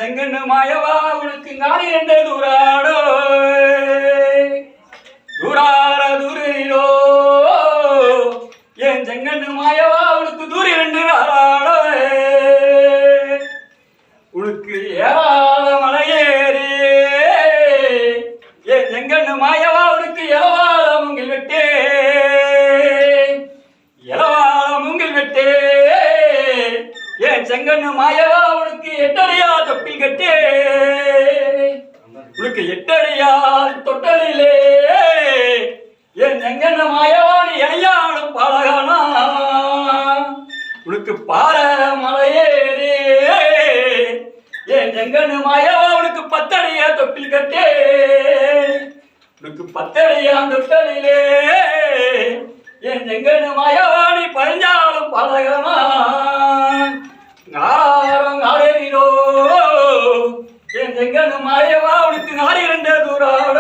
செங்கண்ணு மாயவா உனக்கு நாடி ரெண்டு தூராடோ தூரார தூரிலோ என் செங்கண்ணு மாயவா உனக்கு தூரி ரெண்டு ஆராடோ உனக்கு ஏறாத மலையேறி என் செங்கண்ணு மாயவா உனக்கு எலவாழ முங்கில் வெட்டே எலவாழ முங்கில் வெட்டே என் செங்கண்ணு மாயவா உனக்கு எட்டடியா தொட்டில் கட்டே உனக்கு எட்டடியா தொட்டலிலே என் செங்கண்ணு மாயவா நீ எனையாடும் பாலகானா உனக்கு பாற மலையேறி என் செங்கண்ணு மாயவா உனக்கு பத்தடியா தொட்டில் கட்டே உனக்கு பத்தடியா தொட்டலிலே என் செங்கண்ணு மாயவா நீ பறிஞ்சாலும் பாலகானா நாரம் நாடேறினோ என் செங்கண்ணு மாயவா உனக்கு நாடி ரெண்டு தூராட